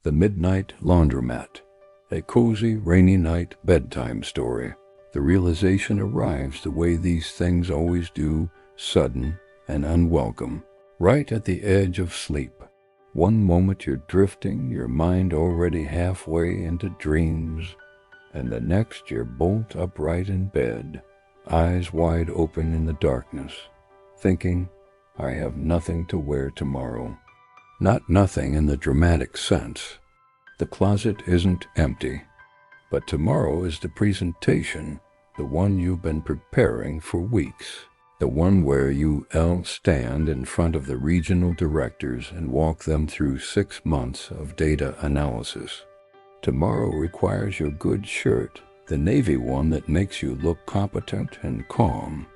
The Midnight Laundromat, a cozy, rainy night bedtime story. The realization arrives the way these things always do, sudden and unwelcome, right at the edge of sleep. One moment you're drifting, your mind already halfway into dreams, and the next you're bolt upright in bed, eyes wide open in the darkness, thinking, I have nothing to wear tomorrow. Not nothing in the dramatic sense. The closet isn't empty, but tomorrow is the presentation, the one you've been preparing for weeks, the one where you'll stand in front of the regional directors and walk them through 6 months of data analysis. Tomorrow requires your good shirt, the navy one that makes you look competent and calm.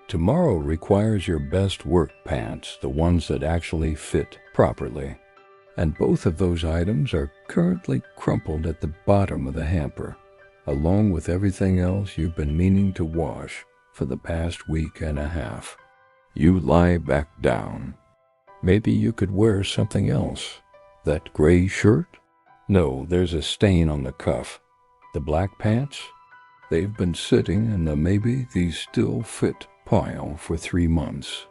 Tomorrow requires your best work pants, the ones that actually fit properly. And both of those items are currently crumpled at the bottom of the hamper, along with everything else you've been meaning to wash for the past week and a half. You lie back down. Maybe you could wear something else. That gray shirt? No, there's a stain on the cuff. The black pants? They've been sitting in the maybe these still fit pile for 3 months.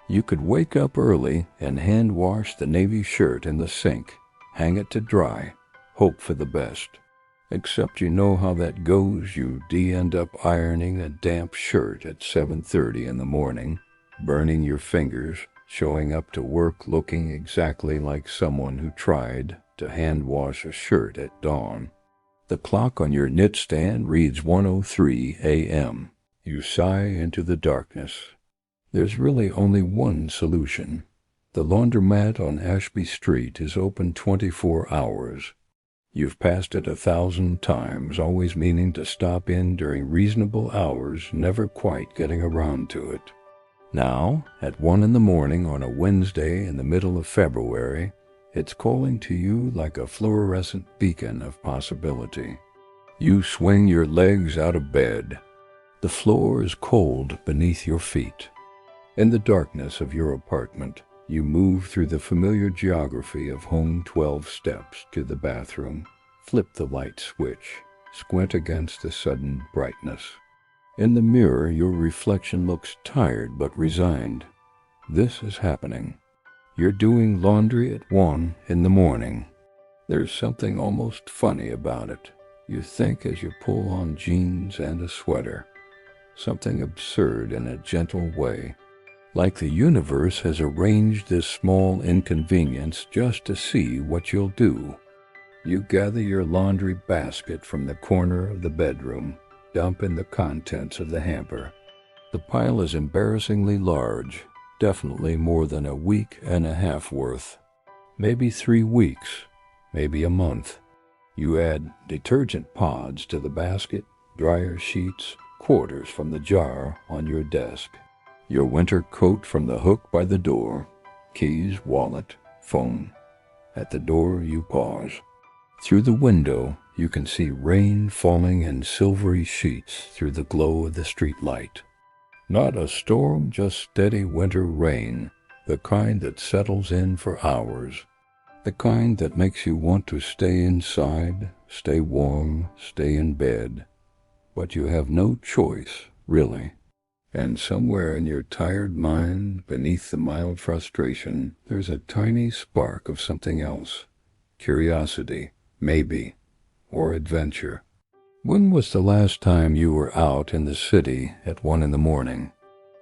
You could wake up early and hand wash the navy shirt in the sink, hang it to dry, hope for the best. Except you know how that goes. You end up ironing a damp shirt at 7:30 in the morning, burning your fingers, showing up to work looking exactly like someone who tried to hand wash a shirt at dawn. The clock on your knit stand reads 1:03 a.m. You sigh into the darkness. There's really only one solution. The laundromat on Ashby Street is open 24 hours. You've passed it 1,000 times, always meaning to stop in during reasonable hours, never quite getting around to it. Now, at 1 in the morning on a Wednesday in the middle of February, it's calling to you like a fluorescent beacon of possibility. You swing your legs out of bed. The floor is cold beneath your feet. In the darkness of your apartment, you move through the familiar geography of home 12 steps to the bathroom, flip the light switch, squint against the sudden brightness. In the mirror, your reflection looks tired but resigned. This is happening. You're doing laundry at 1 in the morning. There's something almost funny about it, you think as you pull on jeans and a sweater. Something absurd in a gentle way. Like the universe has arranged this small inconvenience just to see what you'll do. You gather your laundry basket from the corner of the bedroom, dump in the contents of the hamper. The pile is embarrassingly large, definitely more than a week and a half worth. Maybe 3 weeks, maybe a month. You add detergent pods to the basket, dryer sheets, quarters from the jar on your desk. Your winter coat from the hook by the door, keys, wallet, phone. At the door you pause. Through the window you can see rain falling in silvery sheets through the glow of the street light. Not a storm, just steady winter rain, the kind that settles in for hours. The kind that makes you want to stay inside, stay warm, stay in bed. But you have no choice, really. And somewhere in your tired mind, beneath the mild frustration, there's a tiny spark of something else. Curiosity, maybe, or adventure. When was the last time you were out in the city at 1 in the morning?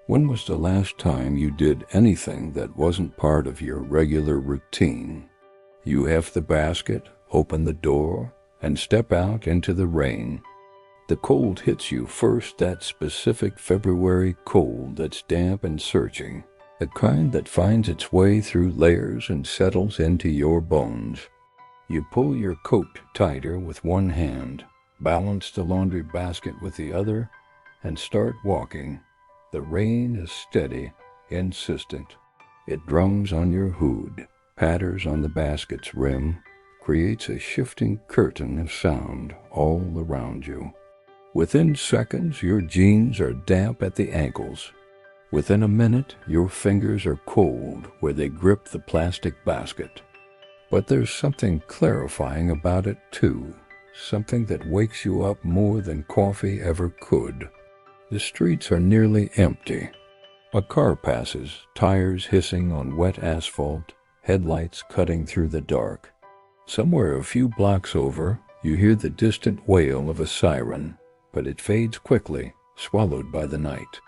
When was the last time you did anything that wasn't part of your regular routine? You heft the basket, open the door, and step out into the rain. The cold hits you first, that specific February cold that's damp and searching, the kind that finds its way through layers and settles into your bones. You pull your coat tighter with one hand, balance the laundry basket with the other, and start walking. The rain is steady, insistent. It drums on your hood, patters on the basket's rim, creates a shifting curtain of sound all around you. Within seconds, your jeans are damp at the ankles. Within a minute, your fingers are cold where they grip the plastic basket. But there's something clarifying about it too, something that wakes you up more than coffee ever could. The streets are nearly empty. A car passes, tires hissing on wet asphalt, headlights cutting through the dark. Somewhere a few blocks over, you hear the distant wail of a siren, but it fades quickly, swallowed by the night.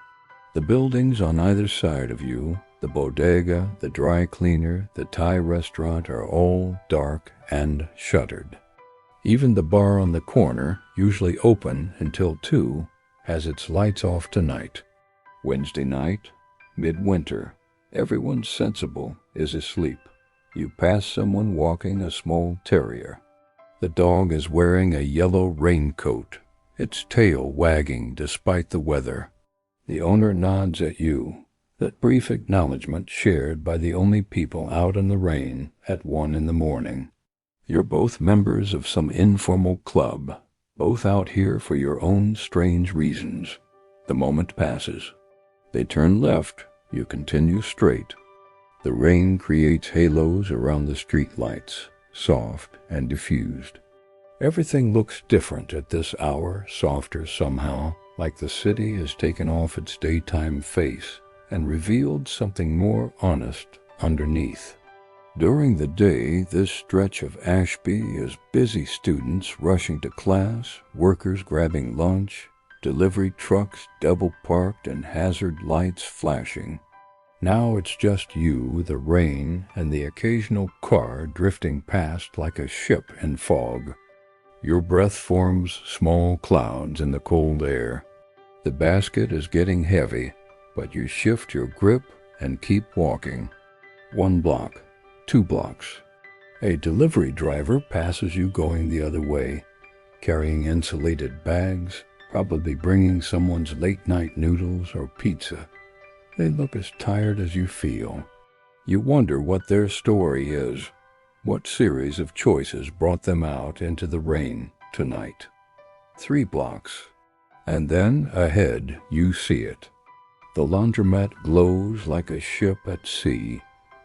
The buildings on either side of you, the bodega, the dry cleaner, the Thai restaurant, are all dark and shuttered. Even the bar on the corner, usually open until 2, has its lights off tonight. Wednesday night, midwinter, everyone sensible is asleep. You pass someone walking a small terrier. The dog is wearing a yellow raincoat, its tail wagging despite the weather. The owner nods at you, that brief acknowledgement shared by the only people out in the rain at 1 in the morning. You're both members of some informal club, both out here for your own strange reasons. The moment passes. They turn left, you continue straight. The rain creates halos around the streetlights, soft and diffused. Everything looks different at this hour, softer somehow, like the city has taken off its daytime face and revealed something more honest underneath. During the day, this stretch of Ashby is busy students rushing to class, workers grabbing lunch, delivery trucks double-parked and hazard lights flashing. Now it's just you, the rain, and the occasional car drifting past like a ship in fog. Your breath forms small clouds in the cold air. The basket is getting heavy, but you shift your grip and keep walking. 1 block, 2 blocks. A delivery driver passes you going the other way, carrying insulated bags, probably bringing someone's late-night noodles or pizza. They look as tired as you feel. You wonder what their story is. What series of choices brought them out into the rain tonight? 3 blocks. And then, ahead, you see it. The laundromat glows like a ship at sea,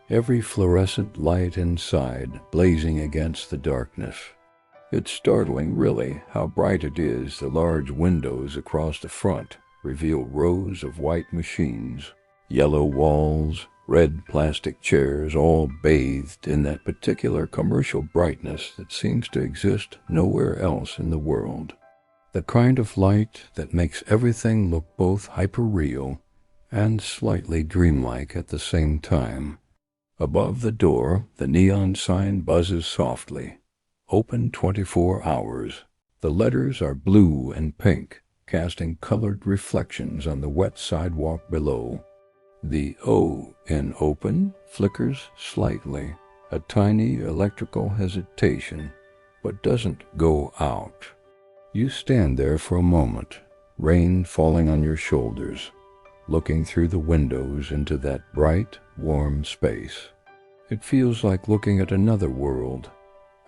every fluorescent light inside blazing against the darkness. It's startling, really, how bright it is. The large windows across the front reveal rows of white machines, yellow walls, red plastic chairs, all bathed in that particular commercial brightness that seems to exist nowhere else in the world. The kind of light that makes everything look both hyper-real and slightly dreamlike at the same time. Above the door, the neon sign buzzes softly. Open 24 hours. The letters are blue and pink, casting colored reflections on the wet sidewalk below. The O in open flickers slightly, a tiny electrical hesitation, but doesn't go out. You stand there for a moment, rain falling on your shoulders, looking through the windows into that bright, warm space. It feels like looking at another world.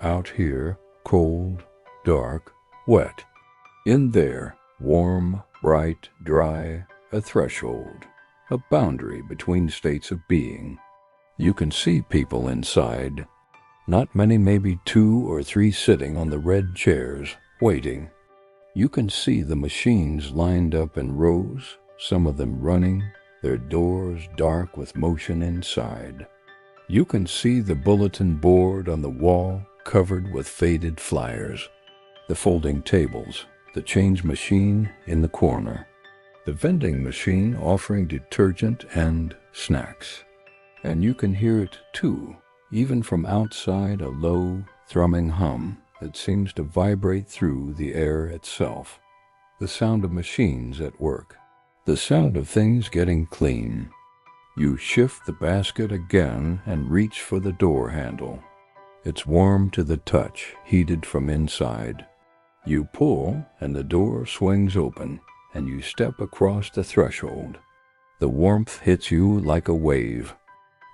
Out here, cold, dark, wet. In there, warm, bright, dry, a threshold. A boundary between states of being. You can see people inside. Not many, maybe 2 or 3 sitting on the red chairs, waiting. You can see the machines lined up in rows, some of them running, their doors dark with motion inside. You can see the bulletin board on the wall covered with faded flyers, the folding tables, the change machine in the corner, the vending machine offering detergent and snacks. And you can hear it too, even from outside, a low, thrumming hum that seems to vibrate through the air itself. The sound of machines at work, the sound of things getting clean. You shift the basket again and reach for the door handle. It's warm to the touch, heated from inside. You pull, and the door swings open, and you step across the threshold. The warmth hits you like a wave.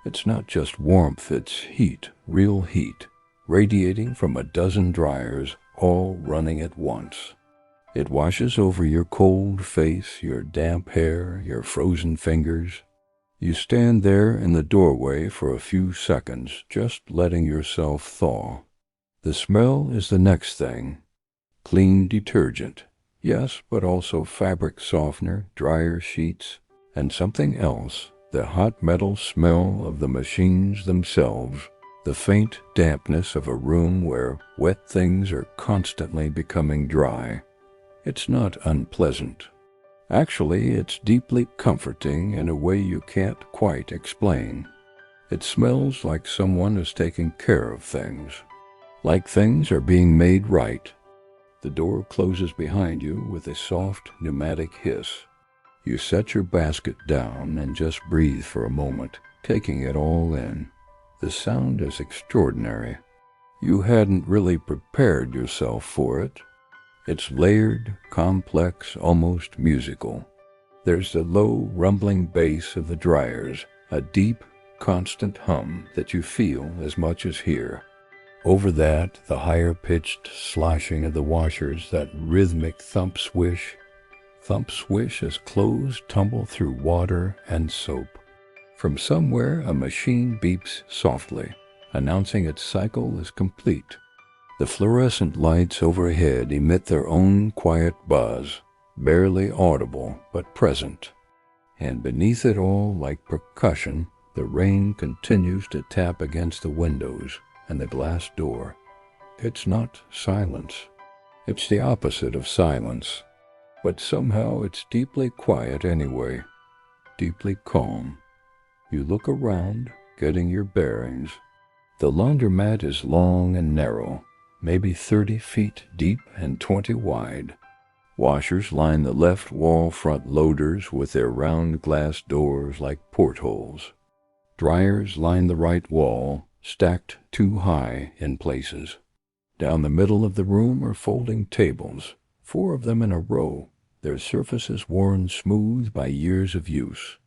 It's not just warmth, it's heat, real heat, radiating from a dozen dryers, all running at once. It washes over your cold face, your damp hair, your frozen fingers. You stand there in the doorway for a few seconds, just letting yourself thaw. The smell is the next thing. Clean detergent, yes, but also fabric softener, dryer sheets, and something else, the hot metal smell of the machines themselves, the faint dampness of a room where wet things are constantly becoming dry. It's not unpleasant. Actually, it's deeply comforting in a way you can't quite explain. It smells like someone is taking care of things, like things are being made right. The door closes behind you with a soft pneumatic hiss. You set your basket down and just breathe for a moment, taking it all in. The sound is extraordinary. You hadn't really prepared yourself for it. It's layered, complex, almost musical. There's the low, rumbling bass of the dryers, a deep, constant hum that you feel as much as hear. Over that, the higher-pitched sloshing of the washers, that rhythmic thump-swish as clothes tumble through water and soap. From somewhere, a machine beeps softly, announcing its cycle is complete. The fluorescent lights overhead emit their own quiet buzz, barely audible but present. And beneath it all, like percussion, the rain continues to tap against the windows and the glass door. It's not silence. It's the opposite of silence. But somehow it's deeply quiet anyway, deeply calm. You look around, getting your bearings. The laundromat is long and narrow, maybe 30 feet deep and 20 wide. Washers line the left wall front loaders with their round glass doors like portholes. Dryers line the right wall, stacked too high in places. Down the middle of the room are folding tables, 4 of them in a row, their surfaces worn smooth by years of use.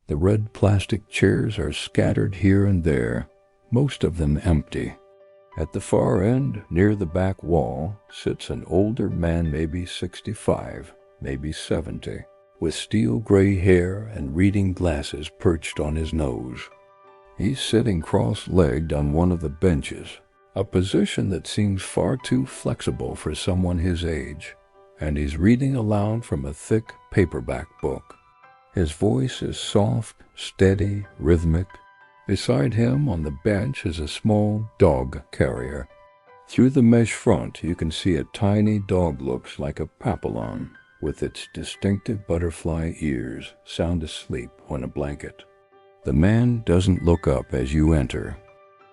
The red plastic chairs are scattered here and there, most of them empty. At the far end, near the back wall, sits an older man, maybe 65, maybe 70, with steel gray hair and reading glasses perched on his nose. He's sitting cross-legged on one of the benches, a position that seems far too flexible for someone his age, and he's reading aloud from a thick paperback book. His voice is soft, steady, rhythmic. Beside him on the bench is a small dog carrier. Through the mesh front you can see a tiny dog looks like a papillon, with its distinctive butterfly ears, sound asleep on a blanket. The man doesn't look up as you enter.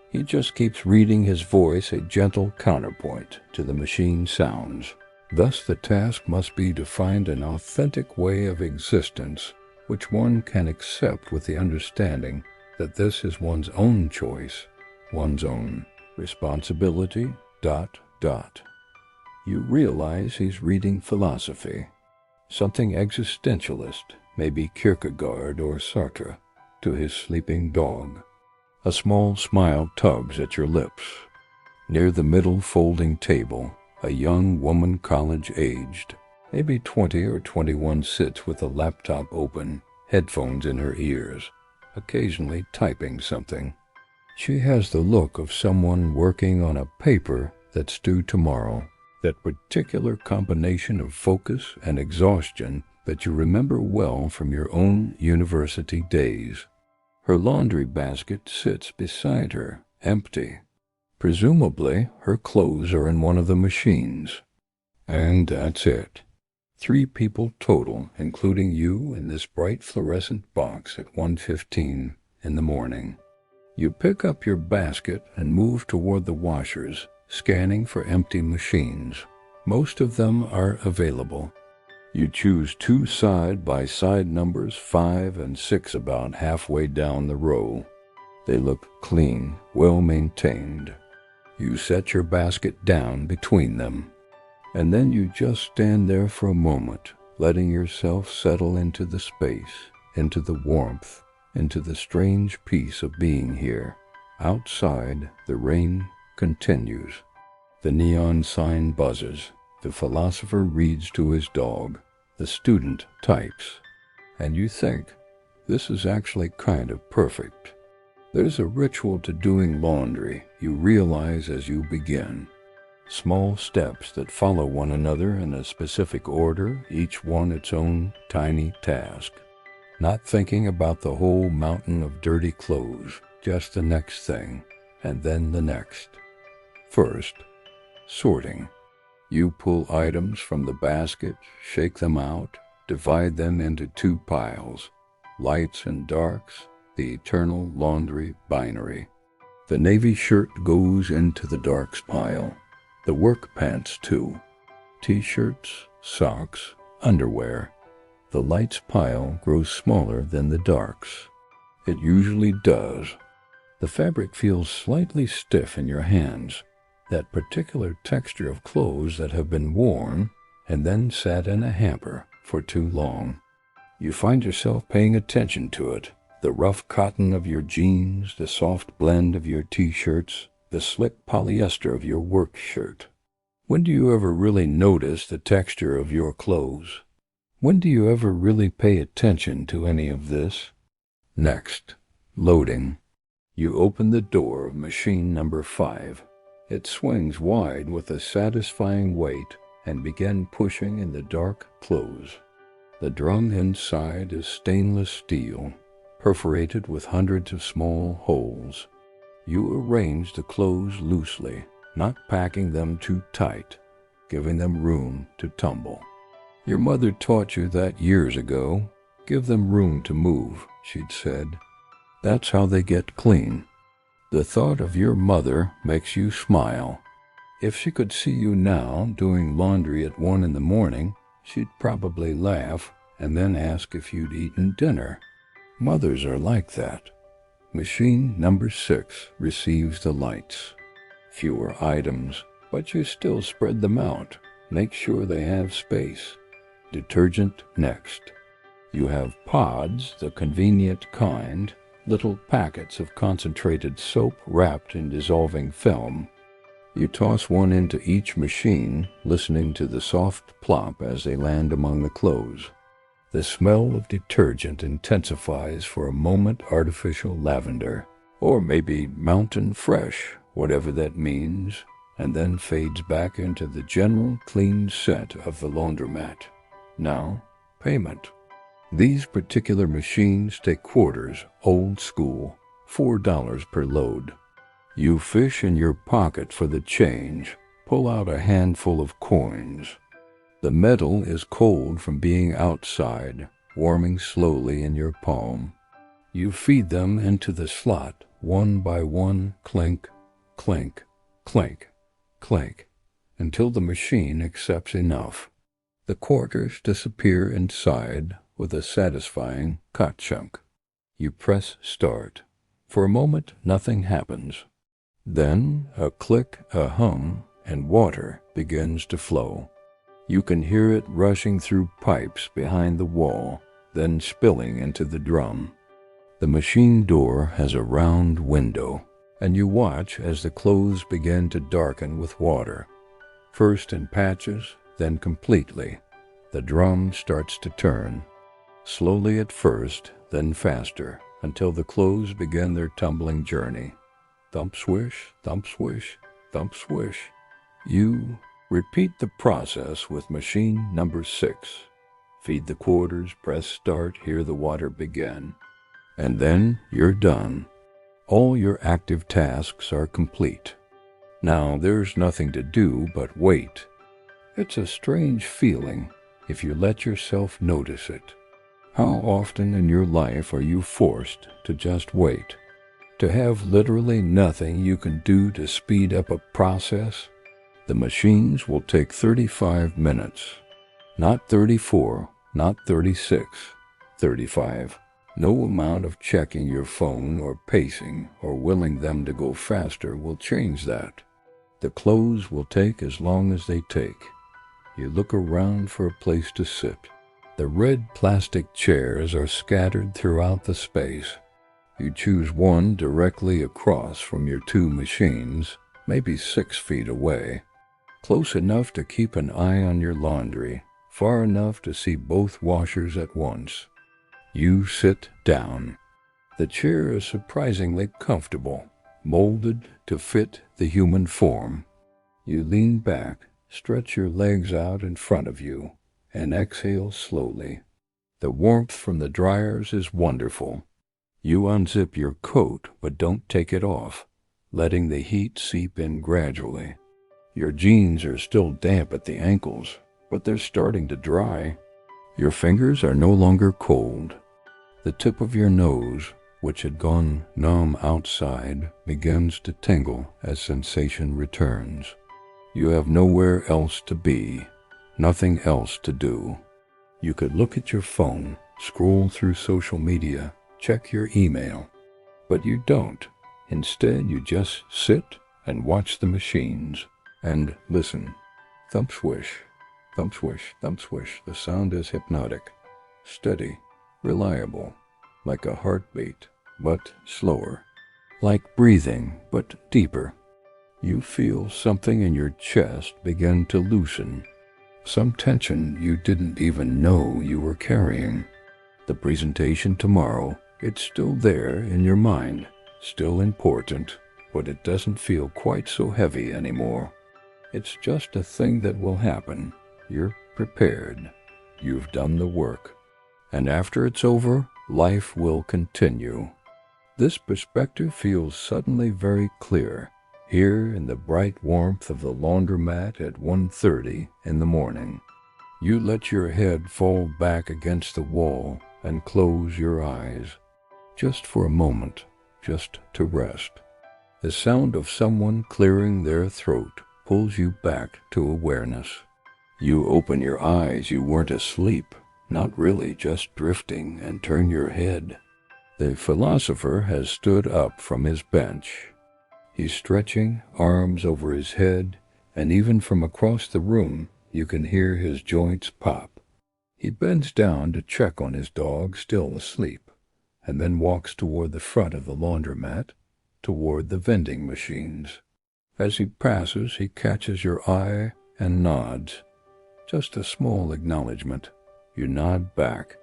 He just keeps reading, his voice a gentle counterpoint to the machine sounds. Thus the task must be to find an authentic way of existence which one can accept with the understanding that this is one's own choice, one's own responsibility, ... You realize he's reading philosophy, something existentialist, maybe Kierkegaard or Sartre, to his sleeping dog. A small smile tugs at your lips. Near the middle folding table, a young woman college-aged, maybe 20 or 21, sits with a laptop open, headphones in her ears, occasionally typing something. She has the look of someone working on a paper that's due tomorrow, that particular combination of focus and exhaustion that you remember well from your own university days. Her laundry basket sits beside her, empty. Presumably, her clothes are in one of the machines. And that's it. 3 people total, including you in this bright fluorescent box at 1:15 in the morning. You pick up your basket and move toward the washers, scanning for empty machines. Most of them are available. You choose 2 side-by-side numbers 5 and 6 about halfway down the row. They look clean, well-maintained. You set your basket down between them, and then you just stand there for a moment, letting yourself settle into the space, into the warmth, into the strange peace of being here. Outside, the rain continues. The neon sign buzzes. The philosopher reads to his dog. The student types. And you think, This is actually kind of perfect. There's a ritual to doing laundry you realize as you begin. Small steps that follow one another in a specific order, each one its own tiny task. Not thinking about the whole mountain of dirty clothes, just the next thing, and then the next. First, sorting. You pull items from the basket, shake them out, divide them into two piles, lights and darks, the eternal laundry binary. The navy shirt goes into the darks pile, the work pants too, t-shirts, socks, underwear. The lights pile grows smaller than the darks. It usually does. The fabric feels slightly stiff in your hands, that particular texture of clothes that have been worn and then sat in a hamper for too long. You find yourself paying attention to it, the rough cotton of your jeans, the soft blend of your t-shirts, the slick polyester of your work shirt. When do you ever really notice the texture of your clothes? When do you ever really pay attention to any of this? Next, loading. You open the door of machine number 5. It swings wide with a satisfying weight and begin pushing in the dark clothes. The drum inside is stainless steel, perforated with hundreds of small holes. You arrange the clothes loosely, not packing them too tight, giving them room to tumble. Your mother taught you that years ago. Give them room to move, she'd said. That's how they get clean. The thought of your mother makes you smile. If she could see you now doing laundry at 1 in the morning, she'd probably laugh and then ask if you'd eaten dinner. Mothers are like that. Machine number 6 receives the lights. Fewer items, but you still spread them out. Make sure they have space. Detergent next. You have pods, the convenient kind, little packets of concentrated soap wrapped in dissolving film. You toss one into each machine, listening to the soft plop as they land among the clothes. The smell of detergent intensifies for a moment artificial lavender, or maybe mountain fresh, whatever that means, and then fades back into the general clean set of the laundromat. Now, payment. These particular machines take quarters, old school, $4 per load. You fish in your pocket for the change, pull out a handful of coins. The metal is cold from being outside, warming slowly in your palm. You feed them into the slot, one by one, clink, clink, clink, clink, until the machine accepts enough. The quarters disappear inside with a satisfying ka-chunk. You press start. For a moment, nothing happens. Then a click, a hum, and water begins to flow. You can hear it rushing through pipes behind the wall, then spilling into the drum. The machine door has a round window, and you watch as the clothes begin to darken with water. First in patches, then completely. The drum starts to turn. Slowly at first, then faster, until the clothes begin their tumbling journey. Thump swish, thump swish, thump swish. You repeat the process with machine number 6. Feed the quarters, press start, hear the water begin. And then you're done. All your active tasks are complete. Now there's nothing to do but wait. It's a strange feeling if you let yourself notice it. How often in your life are you forced to just wait? To have literally nothing you can do to speed up a process? The machines will take 35 minutes. Not 34, not 36, 35. No amount of checking your phone or pacing or willing them to go faster will change that. The clothes will take as long as they take. You look around for a place to sit. The red plastic chairs are scattered throughout the space. You choose one directly across from your 2 machines, maybe 6 feet away. Close enough to keep an eye on your laundry, far enough to see both washers at once. You sit down. The chair is surprisingly comfortable, molded to fit the human form. You lean back, stretch your legs out in front of you, and exhale slowly. The warmth from the dryers is wonderful. You unzip your coat, but don't take it off, letting the heat seep in gradually. Your jeans are still damp at the ankles, but they're starting to dry. Your fingers are no longer cold. The tip of your nose, which had gone numb outside, begins to tingle as sensation returns. You have nowhere else to be, nothing else to do. You could look at your phone, scroll through social media, check your email, but you don't. Instead, you just sit and watch the machines and listen. Thump swish, thump swish, thump swish. The sound is hypnotic, steady, reliable, like a heartbeat, but slower, like breathing, but deeper. You feel something in your chest begin to loosen, some tension you didn't even know you were carrying. The presentation tomorrow, it's still there in your mind, still important, but it doesn't feel quite so heavy anymore. It's just a thing that will happen. You're prepared. You've done the work. And after it's over, life will continue. This perspective feels suddenly very clear, here in the bright warmth of the laundromat at 1:30 in the morning. You let your head fall back against the wall and close your eyes, just for a moment, just to rest. The sound of someone clearing their throat pulls you back to awareness. You open your eyes. You weren't asleep, not really, just drifting, and turn your head. The philosopher has stood up from his bench. He's stretching, arms over his head, and even from across the room you can hear his joints pop. He bends down to check on his dog, still asleep, and then walks toward the front of the laundromat, toward the vending machines. As he passes, he catches your eye and nods. Just a small acknowledgement. You nod back.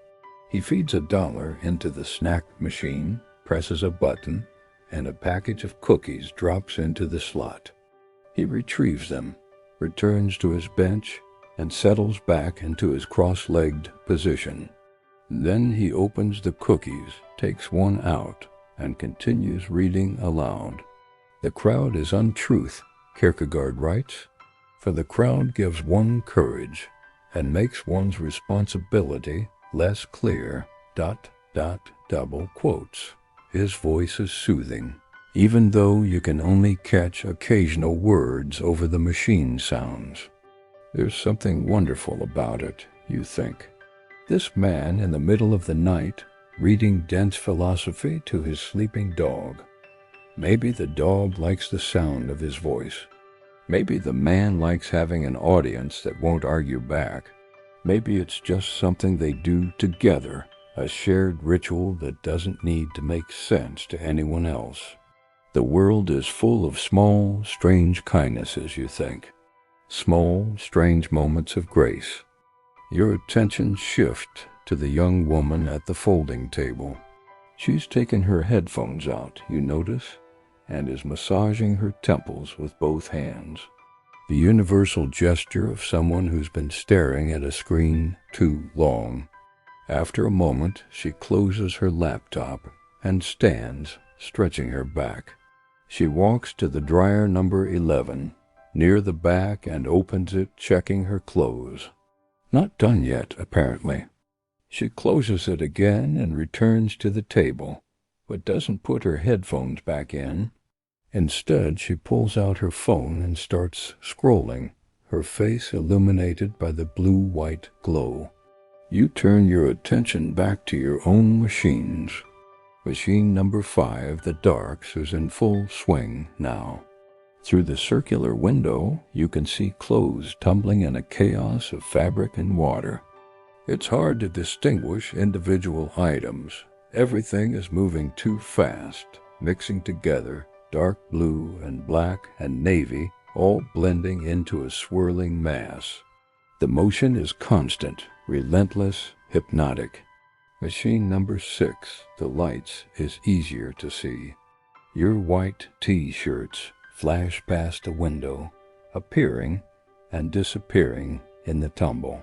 He feeds $1 into the snack machine, presses a button, and a package of cookies drops into the slot. He retrieves them, returns to his bench, and settles back into his cross-legged position. Then he opens the cookies, takes one out, and continues reading aloud. The crowd is untruth, Kierkegaard writes, for the crowd gives one courage and makes one's responsibility less clear, ... double quotes. His voice is soothing, even though you can only catch occasional words over the machine sounds. There's something wonderful about it, you think. This man in the middle of the night, reading dense philosophy to his sleeping dog. Maybe the dog likes the sound of his voice. Maybe the man likes having an audience that won't argue back. Maybe it's just something they do together, a shared ritual that doesn't need to make sense to anyone else. The world is full of small, strange kindnesses, you think. Small, strange moments of grace. Your attention shifts to the young woman at the folding table. She's taken her headphones out, you notice, and is massaging her temples with both hands. The universal gesture of someone who's been staring at a screen too long. After a moment, she closes her laptop and stands, stretching her back. She walks to the dryer number 11, near the back, and opens it, checking her clothes. Not done yet, apparently. She closes it again and returns to the table, but doesn't put her headphones back in. Instead, she pulls out her phone and starts scrolling, her face illuminated by the blue-white glow. You turn your attention back to your own machines. Machine number 5, the darks, is in full swing now. Through the circular window, you can see clothes tumbling in a chaos of fabric and water. It's hard to distinguish individual items. Everything is moving too fast, mixing together, dark blue and black and navy, all blending into a swirling mass. The motion is constant, relentless, hypnotic. Machine number 6, the lights is easier to see. Your white T-shirts flash past a window, appearing and disappearing in the tumble.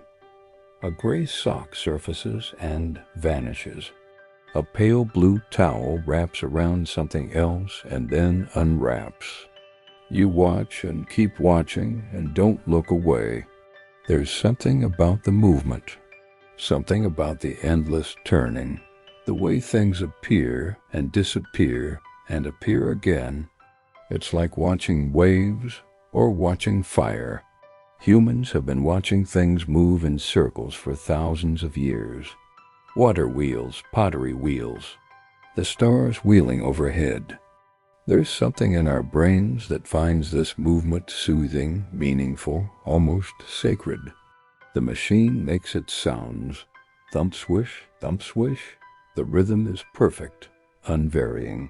A gray sock surfaces and vanishes. A pale blue towel wraps around something else and then unwraps. You watch and keep watching and don't look away. There's something about the movement, something about the endless turning, the way things appear and disappear and appear again. It's like watching waves or watching fire. Humans have been watching things move in circles for thousands of years. Water wheels, pottery wheels, the stars wheeling overhead. There's something in our brains that finds this movement soothing, meaningful, almost sacred. The machine makes its sounds. Thump swish, thump swish. The rhythm is perfect, unvarying.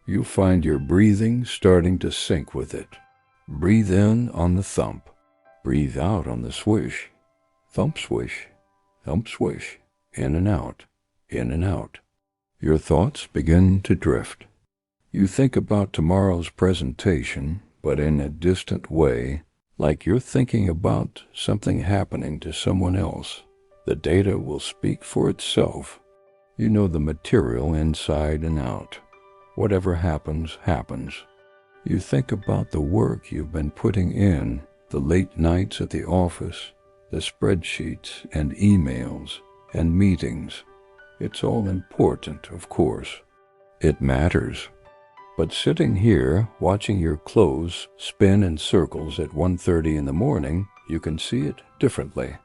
You find your breathing starting to sync with it. Breathe in on the thump. Breathe out on the swish. Thump swish, thump swish. In and out, in and out. Your thoughts begin to drift. You think about tomorrow's presentation, but in a distant way, like you're thinking about something happening to someone else. The data will speak for itself. You know the material inside and out. Whatever happens, happens. You think about the work you've been putting in, the late nights at the office, the spreadsheets and emails and meetings. It's all important, of course. It matters. But sitting here, watching your clothes spin in circles at 1:30 in the morning, you can see it differently.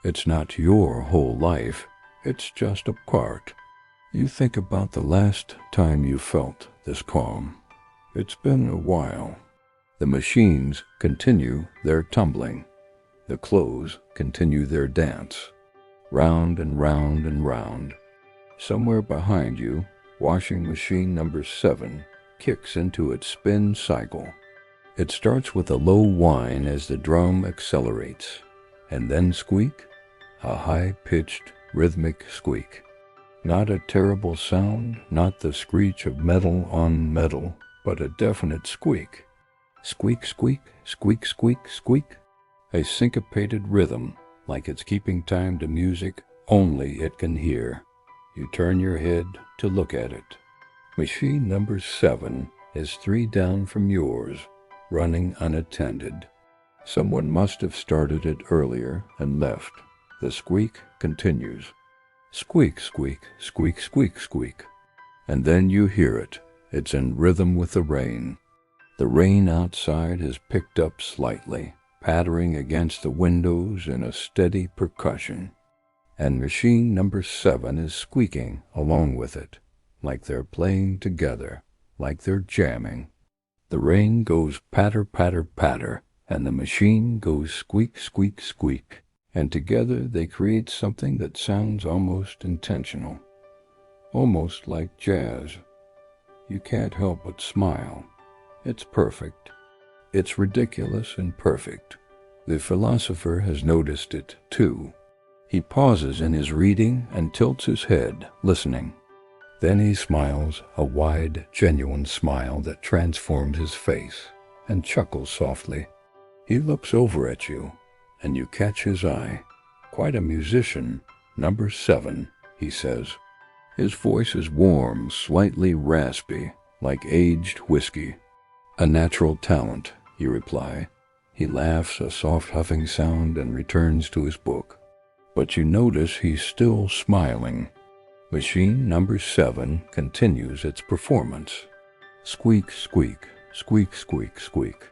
It's not your whole life. It's just a part. You think about the last time you felt this calm. It's been a while. The machines continue their tumbling. The clothes continue their dance. Round and round and round. Somewhere behind you, washing machine number 7 kicks into its spin cycle. It starts with a low whine as the drum accelerates, and then squeak, a high-pitched rhythmic squeak. Not a terrible sound, not the screech of metal on metal, but a definite squeak. Squeak, squeak, squeak, squeak, squeak. A syncopated rhythm, like it's keeping time to music only it can hear. You turn your head to look at it. Machine number 7 is 3 down from yours, running unattended. Someone must have started it earlier and left. The squeak continues. Squeak, squeak, squeak, squeak, squeak. And then you hear it. It's in rhythm with the rain. The rain outside has picked up slightly, pattering against the windows in a steady percussion. And machine number 7 is squeaking along with it, like they're playing together, like they're jamming. The rain goes patter, patter, patter, and the machine goes squeak, squeak, squeak, and together they create something that sounds almost intentional, almost like jazz. You can't help but smile. It's perfect. It's ridiculous and perfect. The philosopher has noticed it, too. He pauses in his reading and tilts his head, listening. Then he smiles, a wide, genuine smile that transforms his face, and chuckles softly. He looks over at you, and you catch his eye. Quite a musician, number 7, he says. His voice is warm, slightly raspy, like aged whiskey. A natural talent, you reply. He laughs, a soft huffing sound, and returns to his book. But you notice he's still smiling. Machine number 7 continues its performance. Squeak, squeak, squeak, squeak, squeak.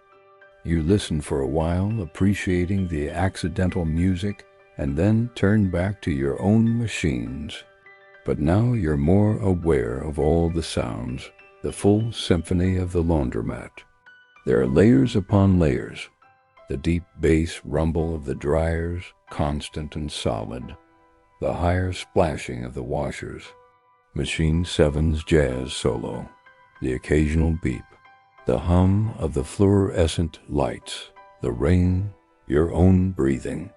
You listen for a while, appreciating the accidental music, and then turn back to your own machines. But now you're more aware of all the sounds, the full symphony of the laundromat. There are layers upon layers. The deep bass rumble of the dryers, constant and solid. The higher splashing of the washers. Machine 7's jazz solo. The occasional beep. The hum of the fluorescent lights. The rain, your own breathing.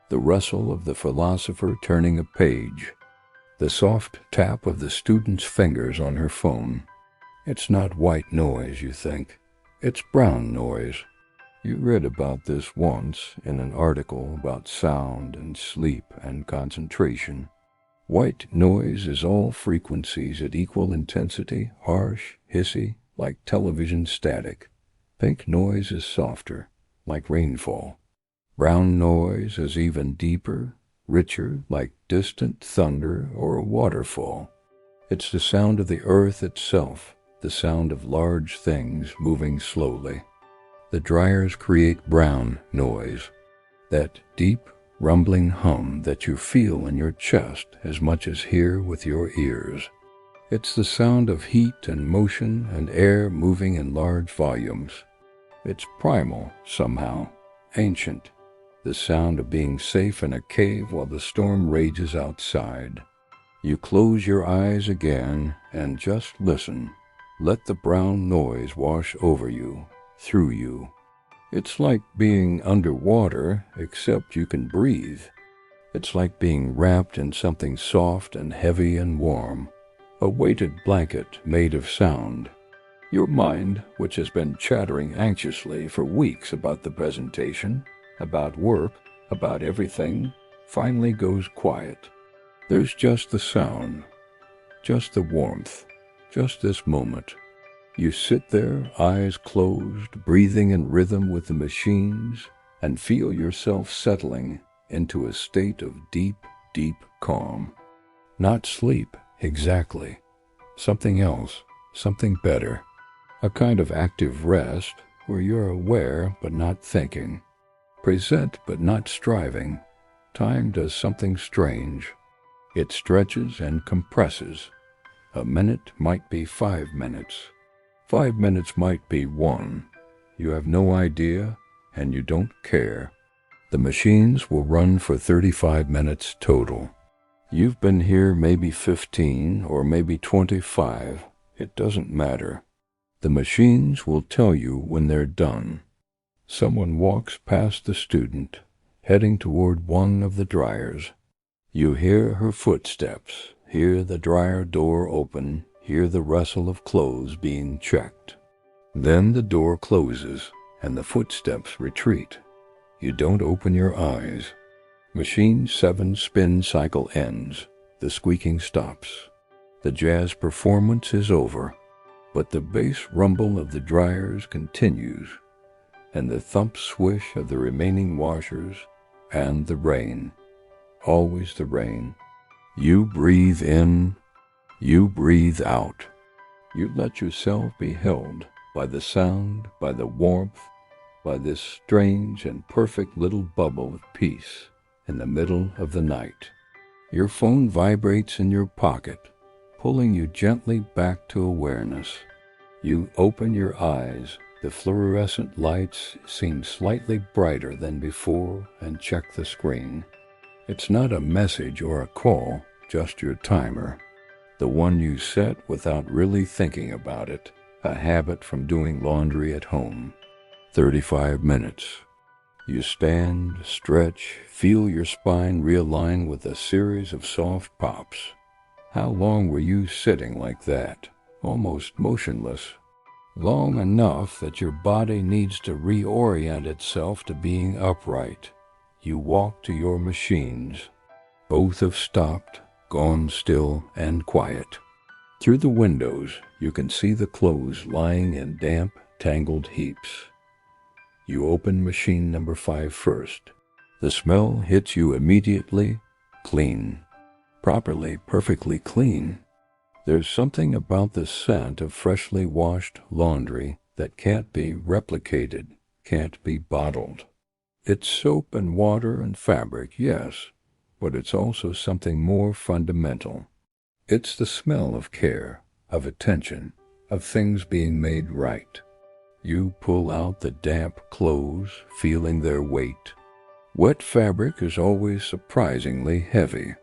The rustle of the philosopher turning a page. The soft tap of the student's fingers on her phone. It's not white noise, you think. It's brown noise. You read about this once in an article about sound and sleep and concentration. White noise is all frequencies at equal intensity, harsh, hissy, like television static. Pink noise is softer, like rainfall. Brown noise is even deeper, richer, like distant thunder or a waterfall. It's the sound of the earth itself, the sound of large things moving slowly. The dryers create brown noise, that deep, rumbling hum that you feel in your chest as much as hear with your ears. It's the sound of heat and motion and air moving in large volumes. It's primal somehow, ancient, the sound of being safe in a cave while the storm rages outside. You close your eyes again and just listen. Let the brown noise wash over you, through you. It's like being underwater, except you can breathe. It's like being wrapped in something soft and heavy and warm, a weighted blanket made of sound. Your mind, which has been chattering anxiously for weeks about the presentation, about work, about everything, finally goes quiet. There's just the sound, just the warmth, just this moment. You sit there, eyes closed, breathing in rhythm with the machines, and feel yourself settling into a state of deep, deep calm. Not sleep, exactly. Something else, something better. A kind of active rest where you're aware but not thinking. Present but not striving. Time does something strange. It stretches and compresses. A minute might be 5 minutes. 5 minutes might be 1. You have no idea, and you don't care. The machines will run for 35 minutes total. You've been here maybe 15 or maybe 25. It doesn't matter. The machines will tell you when they're done. Someone walks past the student, heading toward one of the dryers. You hear her footsteps, hear the dryer door open, hear the rustle of clothes being checked. Then the door closes, and the footsteps retreat. You don't open your eyes. Machine 7 spin cycle ends. The squeaking stops. The jazz performance is over, but the bass rumble of the dryers continues, and the thump swish of the remaining washers, and the rain. Always the rain. You breathe in, you breathe out. You let yourself be held by the sound, by the warmth, by this strange and perfect little bubble of peace in the middle of the night. Your phone vibrates in your pocket, pulling you gently back to awareness. You open your eyes. The fluorescent lights seem slightly brighter than before, and check the screen. It's not a message or a call, just your timer. The one you set without really thinking about it, a habit from doing laundry at home. 35 minutes. You stand, stretch, feel your spine realign with a series of soft pops. How long were you sitting like that, almost motionless? Long enough that your body needs to reorient itself to being upright. You walk to your machines. Both have stopped, gone still and quiet. Through the windows, you can see the clothes lying in damp, tangled heaps. You open machine number 5 first. The smell hits you immediately, clean. Properly, perfectly clean. There's something about the scent of freshly washed laundry that can't be replicated, can't be bottled. It's soap and water and fabric, yes, but it's also something more fundamental. It's the smell of care, of attention, of things being made right. You pull out the damp clothes, feeling their weight. Wet fabric is always surprisingly heavy.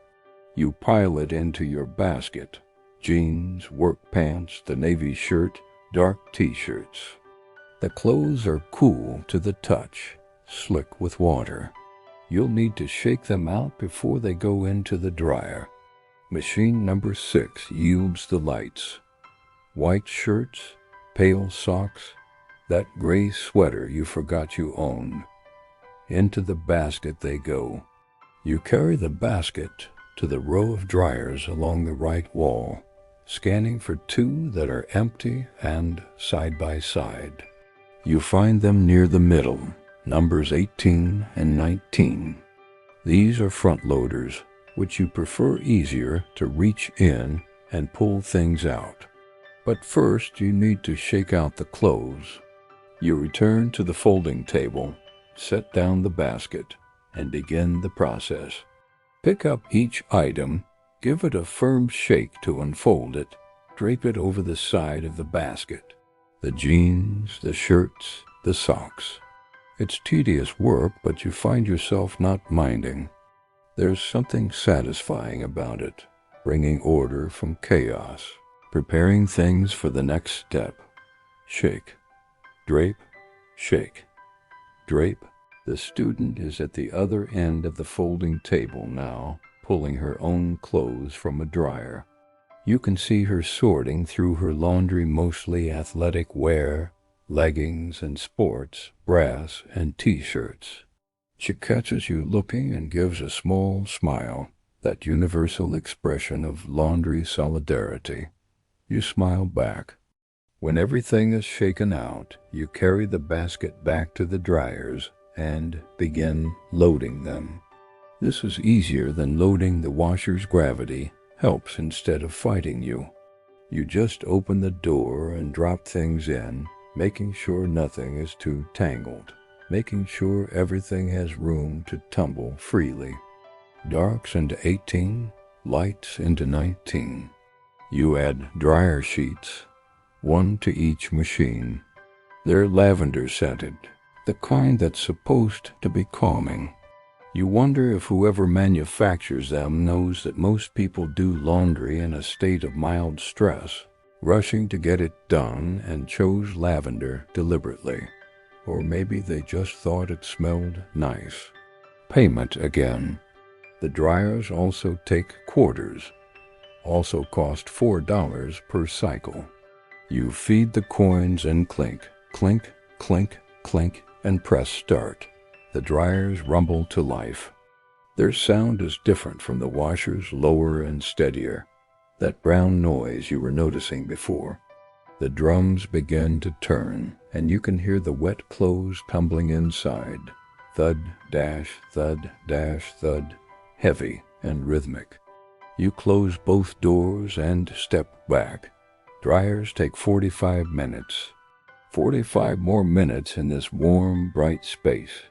You pile it into your basket. Jeans, work pants, the navy shirt, dark t-shirts. The clothes are cool to the touch, slick with water. You'll need to shake them out before they go into the dryer. Machine number 6 yields the lights. White shirts, pale socks, that gray sweater you forgot you owned. Into the basket they go. You carry the basket to the row of dryers along the right wall, scanning for 2 that are empty and side by side. You find them near the middle, numbers 18 and 19. These are front loaders, which you prefer easier to reach in and pull things out. But first you need to shake out the clothes. You return to the folding table, set down the basket, and begin the process. Pick up each item, give it a firm shake to unfold it, drape it over the side of the basket. The jeans, the shirts, the socks. It's tedious work, but you find yourself not minding. There's something satisfying about it, bringing order from chaos, preparing things for the next step. Shake, drape, shake, drape. The student is at the other end of the folding table now, pulling her own clothes from a dryer. You can see her sorting through her laundry, mostly athletic wear, leggings and sports, brass and t-shirts. She catches you looking and gives a small smile, that universal expression of laundry solidarity. You smile back. When everything is shaken out, you carry the basket back to the dryers and begin loading them. This is easier than loading. The washer's gravity helps instead of fighting you. You just open the door and drop things in, making sure nothing is too tangled, making sure everything has room to tumble freely. Darks into 18, lights into 19. You add dryer sheets, 1 to each machine. They're lavender scented, the kind that's supposed to be calming. You wonder if whoever manufactures them knows that most people do laundry in a state of mild stress, rushing to get it done, and chose lavender deliberately. Or maybe they just thought it smelled nice. Payment again. The dryers also take quarters, also cost $4 per cycle. You feed the coins and clink, clink, clink, clink, and press start. The dryers rumble to life. Their sound is different from the washer's, lower and steadier, that brown noise you were noticing before. The drums begin to turn, and you can hear the wet clothes tumbling inside. Thud, dash, thud, dash, thud, heavy and rhythmic. You close both doors and step back. Dryers take 45 minutes. 45 more minutes in this warm, bright space.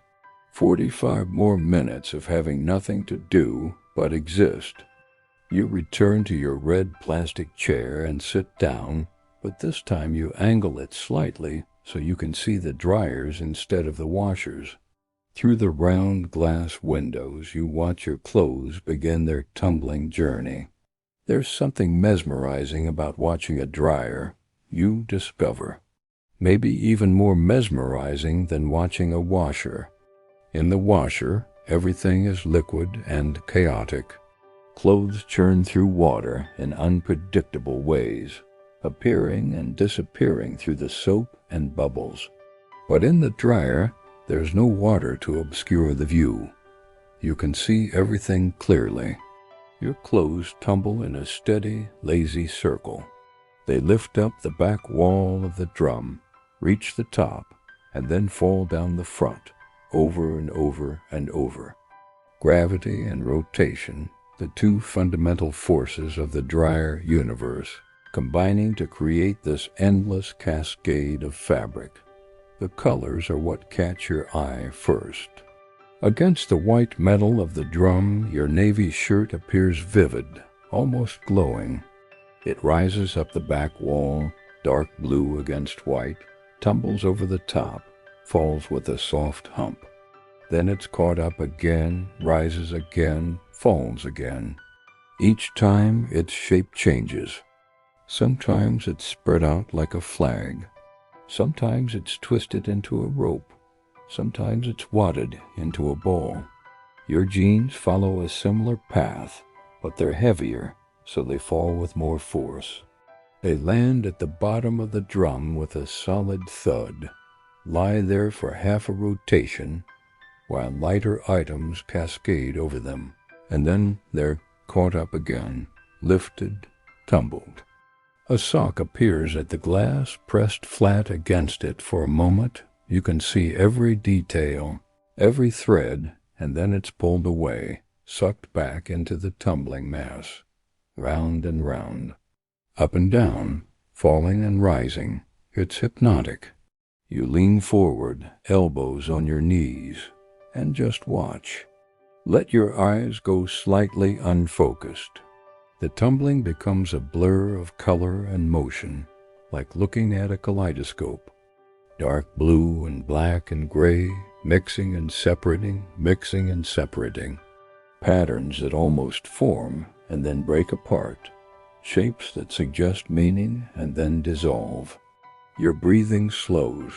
45 more minutes of having nothing to do but exist. You return to your red plastic chair and sit down, but this time you angle it slightly so you can see the dryers instead of the washers. Through the round glass windows, you watch your clothes begin their tumbling journey. There's something mesmerizing about watching a dryer, you discover. Maybe even more mesmerizing than watching a washer. In the washer, everything is liquid and chaotic. Clothes churn through water in unpredictable ways, appearing and disappearing through the soap and bubbles. But in the dryer, there's no water to obscure the view. You can see everything clearly. Your clothes tumble in a steady, lazy circle. They lift up the back wall of the drum, reach the top, and then fall down the front, over and over and over. Gravity and rotation, the two fundamental forces of the dryer universe, combining to create this endless cascade of fabric. The colors are what catch your eye first. Against the white metal of the drum, your navy shirt appears vivid, almost glowing. It rises up the back wall, dark blue against white, tumbles over the top, falls with a soft hump. Then it's caught up again, rises again, falls again. Each time its shape changes. Sometimes it's spread out like a flag. Sometimes it's twisted into a rope. Sometimes it's wadded into a ball. Your jeans follow a similar path, but they're heavier, so they fall with more force. They land at the bottom of the drum with a solid thud, lie there for half a rotation, while lighter items cascade over them, and then they're caught up again, lifted, tumbled. A sock appears at the glass, pressed flat against it for a moment. You can see every detail, every thread, and then it's pulled away, sucked back into the tumbling mass, round and round, up and down, falling and rising. It's hypnotic. You lean forward, elbows on your knees, and just watch. Let your eyes go slightly unfocused. The tumbling becomes a blur of color and motion, like looking at a kaleidoscope. Dark blue and black and gray, mixing and separating, mixing and separating. Patterns that almost form and then break apart. Shapes that suggest meaning and then dissolve. Your breathing slows,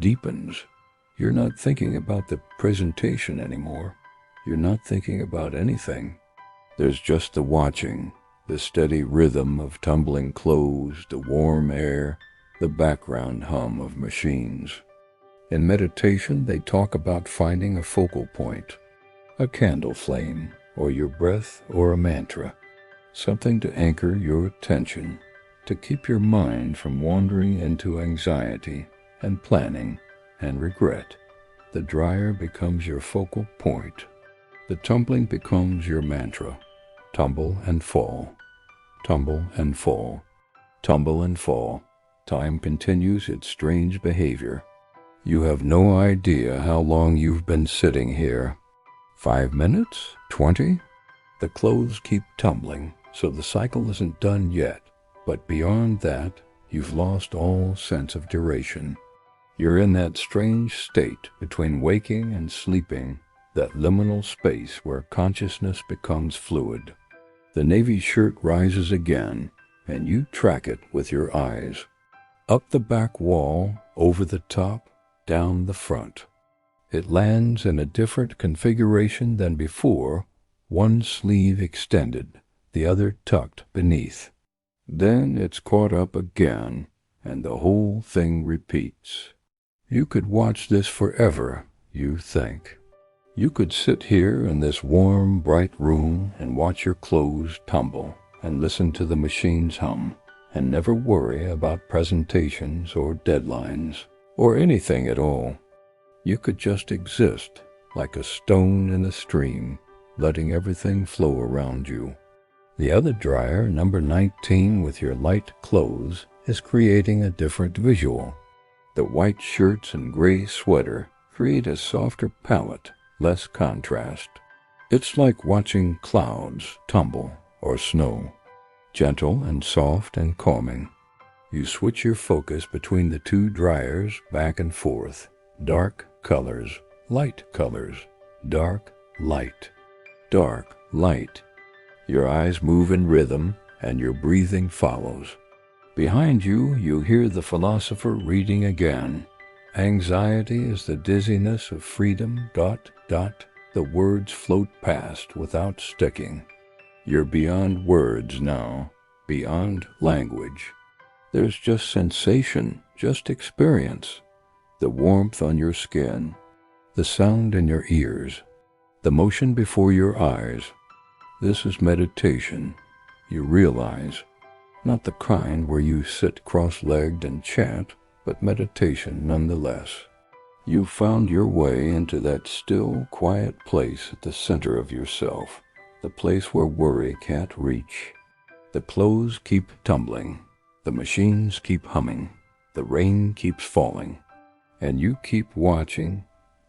deepens. You're not thinking about the presentation anymore. You're not thinking about anything. There's just the watching, the steady rhythm of tumbling clothes, the warm air, the background hum of machines. In meditation, they talk about finding a focal point, a candle flame, or your breath, or a mantra, something to anchor your attention, to keep your mind from wandering into anxiety and planning and regret. The dryer becomes your focal point. The tumbling becomes your mantra. Tumble and fall. Tumble and fall. Tumble and fall. Time continues its strange behavior. You have no idea how long you've been sitting here. 5 minutes? 20? The clothes keep tumbling, so the cycle isn't done yet. But beyond that, you've lost all sense of duration. You're in that strange state between waking and sleeping, that liminal space where consciousness becomes fluid. The navy shirt rises again, and you track it with your eyes. Up the back wall, over the top, down the front. It lands in a different configuration than before, one sleeve extended, the other tucked beneath. Then it's caught up again, and the whole thing repeats. You could watch this forever, you think. You could sit here in this warm, bright room and watch your clothes tumble and listen to the machines hum and never worry about presentations or deadlines or anything at all. You could just exist like a stone in a stream, letting everything flow around you. The other dryer, number 19 with your light clothes, is creating a different visual. The white shirts and gray sweater create a softer palette, less contrast. It's like watching clouds tumble or snow, gentle and soft and calming. You switch your focus between the two dryers back and forth. Dark colors, light colors, dark, light, dark, light. Your eyes move in rhythm and your breathing follows. Behind you, you hear the philosopher reading again. Anxiety is the dizziness of freedom, ... The words float past without sticking. You're beyond words now, beyond language. There's just sensation, just experience. The warmth on your skin, the sound in your ears, the motion before your eyes. This is meditation, you realize. Not the kind where you sit cross-legged and chant, but meditation nonetheless. You found your way into that still, quiet place at the center of yourself, the place where worry can't reach. The clothes keep tumbling, the machines keep humming, the rain keeps falling, and you keep watching,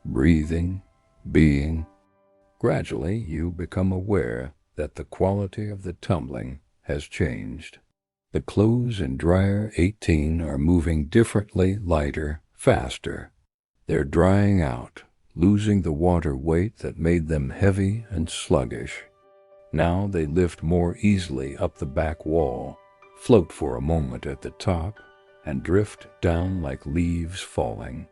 breathing, being. Gradually, you become aware that the quality of the tumbling has changed. The clothes in dryer 18 are moving differently, lighter, faster. They're drying out, losing the water weight that made them heavy and sluggish. Now they lift more easily up the back wall, float for a moment at the top, and drift down like leaves falling.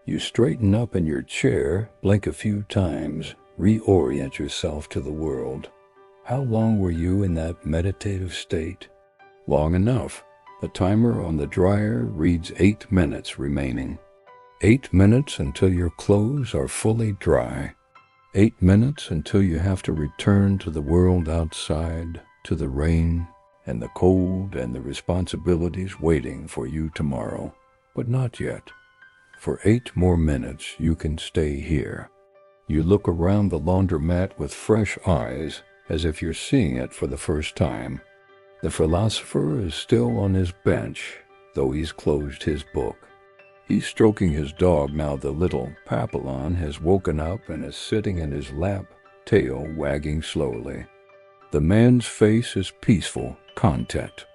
You straighten up in your chair, blink a few times, reorient yourself to the world. How long were you in that meditative state? Long enough. The timer on the dryer reads 8 minutes remaining. 8 minutes until your clothes are fully dry. 8 minutes until you have to return to the world outside, to the rain and the cold and the responsibilities waiting for you tomorrow. But not yet. For 8 more minutes you can stay here. You look around the laundromat with fresh eyes, as if you're seeing it for the first time. The philosopher is still on his bench, though he's closed his book. He's stroking his dog now. The little Papillon has woken up and is sitting in his lap, tail wagging slowly. The man's face is peaceful, content.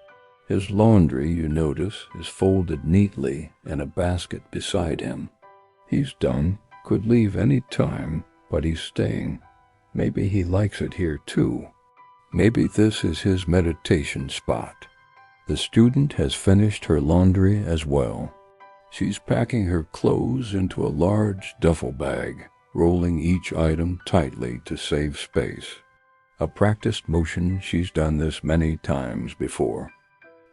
His laundry, you notice, is folded neatly in a basket beside him. He's done, could leave any time, but he's staying. Maybe he likes it here too. Maybe this is his meditation spot. The student has finished her laundry as well. She's packing her clothes into a large duffel bag, rolling each item tightly to save space. A practiced motion. She's done this many times before.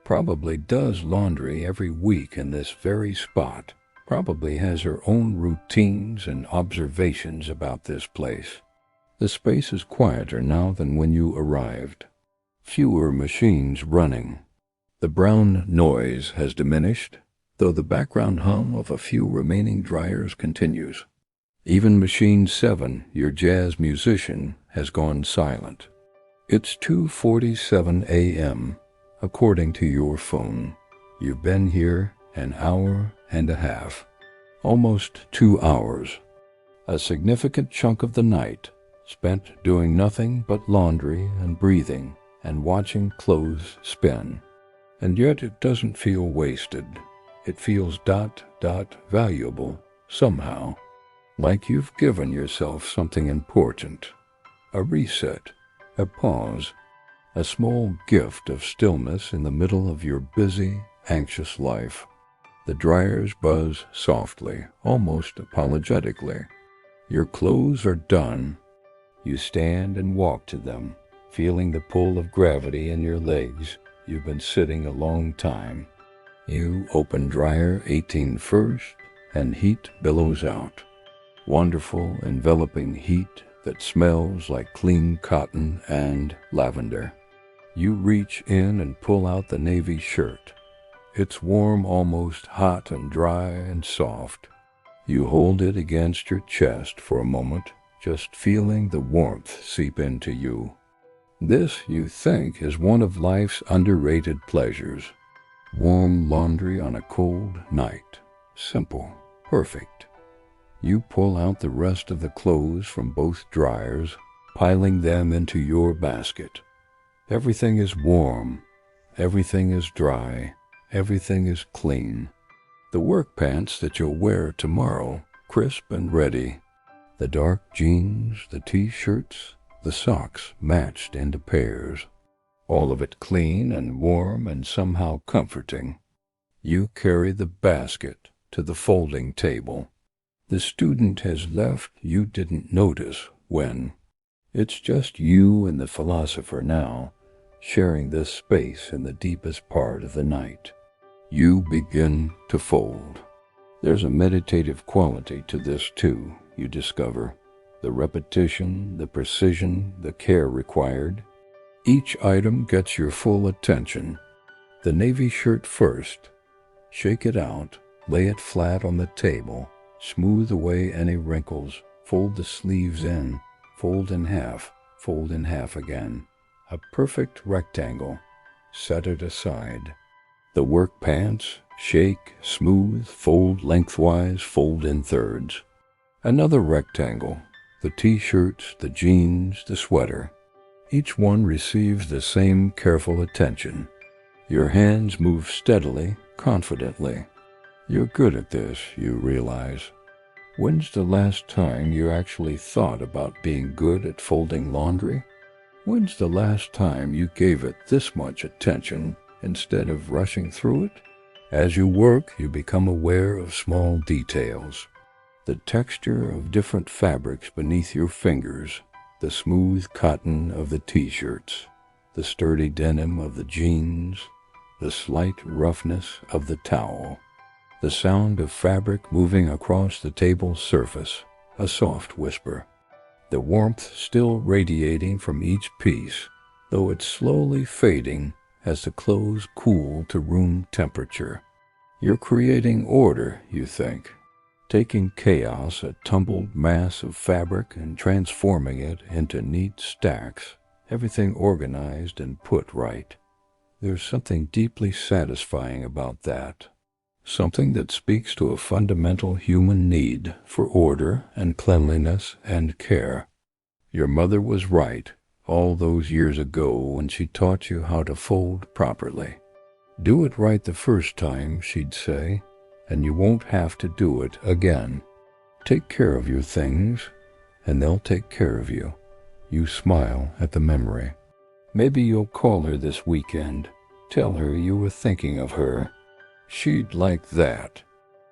Probably does laundry every week in this very spot. Probably has her own routines and observations about this place. The space is quieter now than when you arrived. Fewer machines running. The brown noise has diminished, though the background hum of a few remaining dryers continues. Even Machine 7, your jazz musician, has gone silent. It's 2:47 a.m., according to your phone. You've been here an hour and a half. Almost 2 hours. A significant chunk of the night spent doing nothing but laundry and breathing and watching clothes spin. And yet it doesn't feel wasted. It feels valuable somehow, like you've given yourself something important. A reset, a pause, a small gift of stillness in the middle of your busy, anxious life. The dryers buzz softly, almost apologetically. Your clothes are done. You stand and walk to them, feeling the pull of gravity in your legs. You've been sitting a long time. You open dryer 18 first, and heat billows out. Wonderful, enveloping heat that smells like clean cotton and lavender. You reach in and pull out the navy shirt. It's warm, almost hot and dry and soft. You hold it against your chest for a moment, just feeling the warmth seep into you. This, you think, is one of life's underrated pleasures. Warm laundry on a cold night. Simple. Perfect. You pull out the rest of the clothes from both dryers, piling them into your basket. Everything is warm. Everything is dry. Everything is clean. The work pants that you'll wear tomorrow, crisp and ready. The dark jeans, the t-shirts, the socks matched into pairs. All of it clean and warm and somehow comforting. You carry the basket to the folding table. The student has left. You didn't notice when. It's just you and the philosopher now, sharing this space in the deepest part of the night. You begin to fold. There's a meditative quality to this too, you discover. The repetition, the precision, the care required. Each item gets your full attention. The navy shirt first. Shake it out, lay it flat on the table, smooth away any wrinkles, fold the sleeves in, fold in half again. A perfect rectangle. Set it aside. The work pants, shake, smooth, fold lengthwise, fold in thirds. Another rectangle. The t-shirts, the jeans, the sweater. Each one receives the same careful attention. Your hands move steadily, confidently. You're good at this, you realize. When's the last time you actually thought about being good at folding laundry? When's the last time you gave it this much attention instead of rushing through it? As you work, you become aware of small details. The texture of different fabrics beneath your fingers, The smooth cotton of the t-shirts, the sturdy denim of the jeans, the slight roughness of the towel, the sound of fabric moving across the table's surface, a soft whisper, the warmth still radiating from each piece, though it's slowly fading as the clothes cool to room temperature. You're creating order, you think, taking chaos, a tumbled mass of fabric, and transforming it into neat stacks, everything organized and put right. There's something deeply satisfying about that, something that speaks to a fundamental human need for order and cleanliness and care. Your mother was right all those years ago when she taught you how to fold properly. Do it right the first time, she'd say, and you won't have to do it again. Take care of your things, and they'll take care of you. You smile at the memory. Maybe you'll call her this weekend. Tell her you were thinking of her. She'd like that.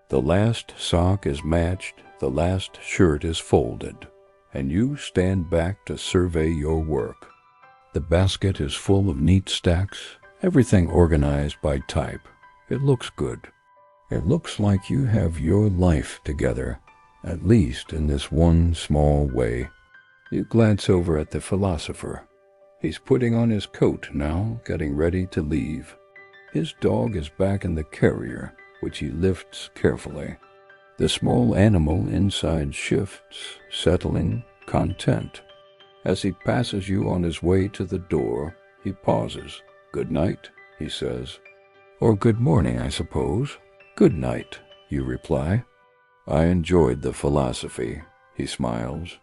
The last sock is matched, the last shirt is folded, and you stand back to survey your work. The basket is full of neat stacks, everything organized by type. It looks good. It looks like you have your life together, at least in this one small way. You glance over at the philosopher. He's putting on his coat now, getting ready to leave. His dog is back in the carrier, which he lifts carefully. The small animal inside shifts, settling, content. As he passes you on his way to the door, he pauses. "Good night," he says. "Or good morning, I suppose." "Good night," you reply. "I enjoyed the philosophy," he smiles.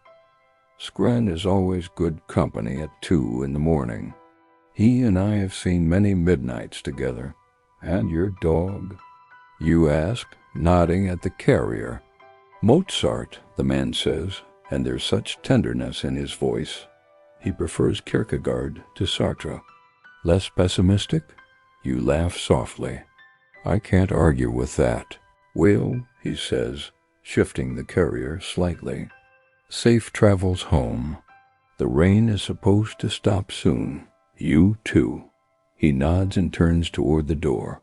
"Scren is always good company at 2 in the morning. He and I have seen many midnights together. And your dog?" You ask, nodding at the carrier. "Mozart," the man says, and there's such tenderness in his voice. He prefers Kierkegaard to Sartre. Less pessimistic? You laugh softly. "I can't argue with that." "Well," he says, shifting the carrier slightly. "Safe travels home. The rain is supposed to stop soon. You too." He nods and turns toward the door.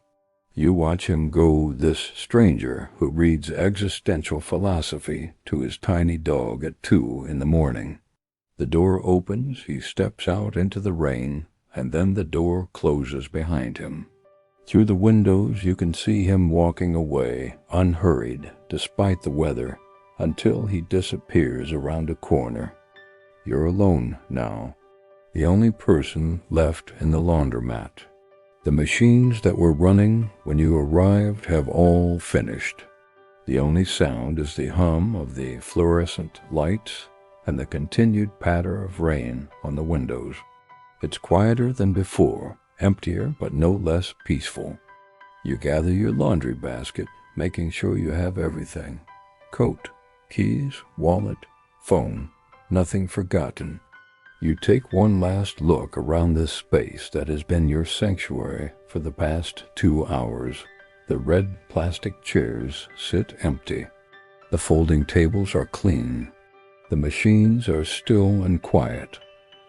You watch him go, this stranger who reads existential philosophy to his tiny dog at 2 in the morning. The door opens, he steps out into the rain, and then the door closes behind him. Through the windows you can see him walking away, unhurried, despite the weather, until he disappears around a corner. You're alone now, the only person left in the laundromat. The machines that were running when you arrived have all finished. The only sound is the hum of the fluorescent lights and the continued patter of rain on the windows. It's quieter than before, emptier but no less peaceful. You gather your laundry basket, making sure you have everything. Coat, keys, wallet, phone, nothing forgotten. You take one last look around this space that has been your sanctuary for the past 2 hours. The red plastic chairs sit empty. The folding tables are clean. The machines are still and quiet,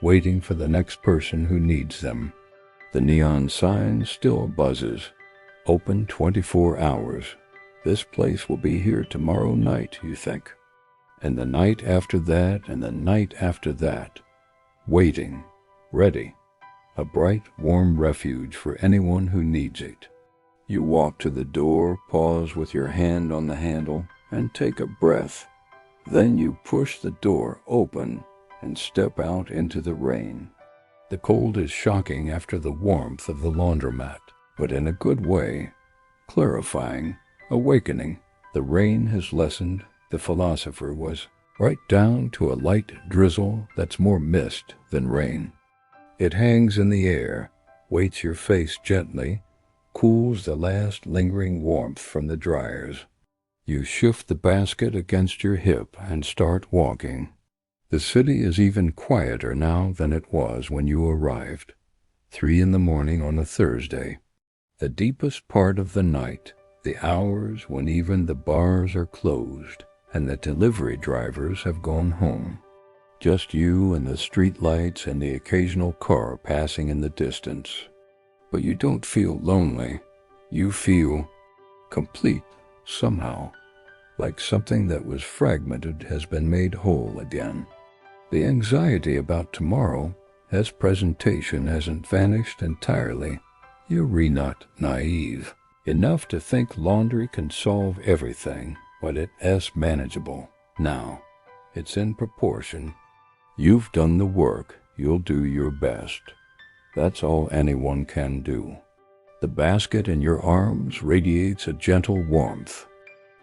waiting for the next person who needs them. The neon sign still buzzes. Open 24 hours. This place will be here tomorrow night, you think. And the night after that, and the night after that. Waiting, ready, a bright, warm refuge for anyone who needs it. You walk to the door, pause with your hand on the handle, and take a breath. Then you push the door open and step out into the rain. The cold is shocking after the warmth of the laundromat, but in a good way, clarifying, awakening. The rain has lessened, the philosopher was right down to a light drizzle that's more mist than rain. It hangs in the air, weights your face gently, cools the last lingering warmth from the dryers. You shift the basket against your hip and start walking. The city is even quieter now than it was when you arrived. 3 in the morning on a Thursday. The deepest part of the night, the hours when even the bars are closed and the delivery drivers have gone home. Just you and the street lights and the occasional car passing in the distance. But you don't feel lonely. You feel complete somehow, like something that was fragmented has been made whole again. The anxiety about tomorrow, as presentation, hasn't vanished entirely. You're not naive enough to think laundry can solve everything, but it is manageable. Now, it's in proportion. You've done the work, you'll do your best. That's all anyone can do. The basket in your arms radiates a gentle warmth,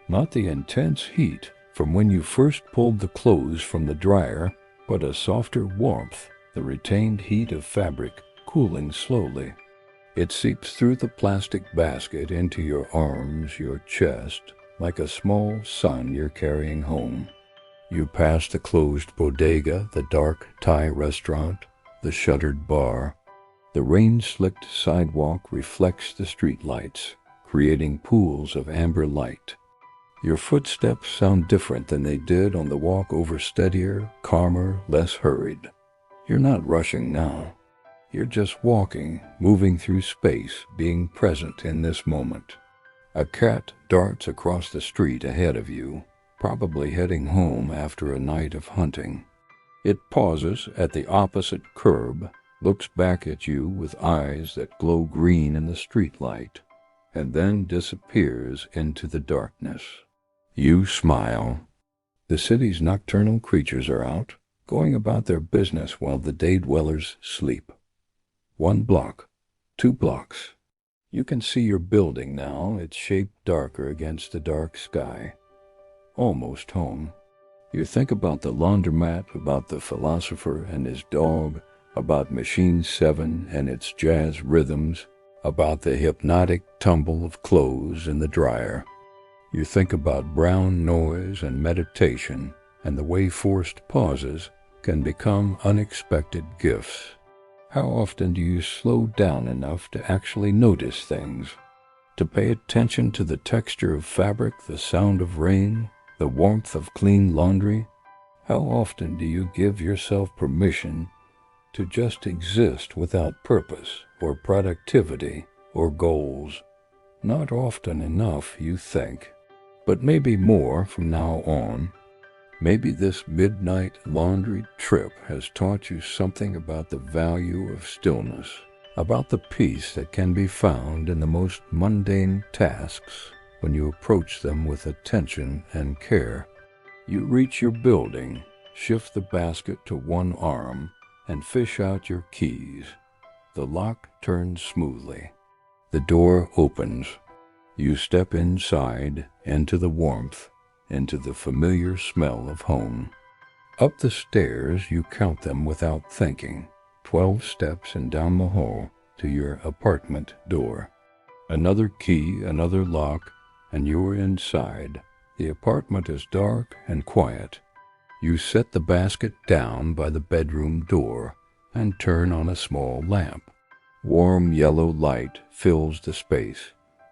not the intense heat from when you first pulled the clothes from the dryer, but a softer warmth, the retained heat of fabric cooling slowly. It seeps through the plastic basket into your arms, your chest, like a small sun you're carrying home. You pass the closed bodega, the dark Thai restaurant, the shuttered bar. The rain-slicked sidewalk reflects the streetlights, creating pools of amber light. Your footsteps sound different than they did on the walk over, steadier, calmer, less hurried. You're not rushing now. You're just walking, moving through space, being present in this moment. A cat darts across the street ahead of you, probably heading home after a night of hunting. It pauses at the opposite curb, looks back at you with eyes that glow green in the streetlight, and then disappears into the darkness. You smile. The city's nocturnal creatures are out, going about their business while the day dwellers sleep. 1 block, 2 blocks. You can see your building now, its shape darker against the dark sky. Almost home. You think about the laundromat, about the philosopher and his dog, about Machine 7 and its jazz rhythms, about the hypnotic tumble of clothes in the dryer. You think about brown noise and meditation, and the way forced pauses can become unexpected gifts. How often do you slow down enough to actually notice things? To pay attention to the texture of fabric, the sound of rain, the warmth of clean laundry? How often do you give yourself permission to just exist without purpose or productivity or goals? Not often enough, you think, but maybe more from now on. Maybe this midnight laundry trip has taught you something about the value of stillness, about the peace that can be found in the most mundane tasks when you approach them with attention and care. You reach your building, shift the basket to one arm, and fish out your keys. The lock turns smoothly. The door opens. You step inside, into the warmth, into the familiar smell of home. Up the stairs, you count them without thinking. 12 steps and down the hall to your apartment door. Another key, another lock, and you're inside. The apartment is dark and quiet. You set the basket down by the bedroom door and turn on a small lamp. Warm yellow light fills the space,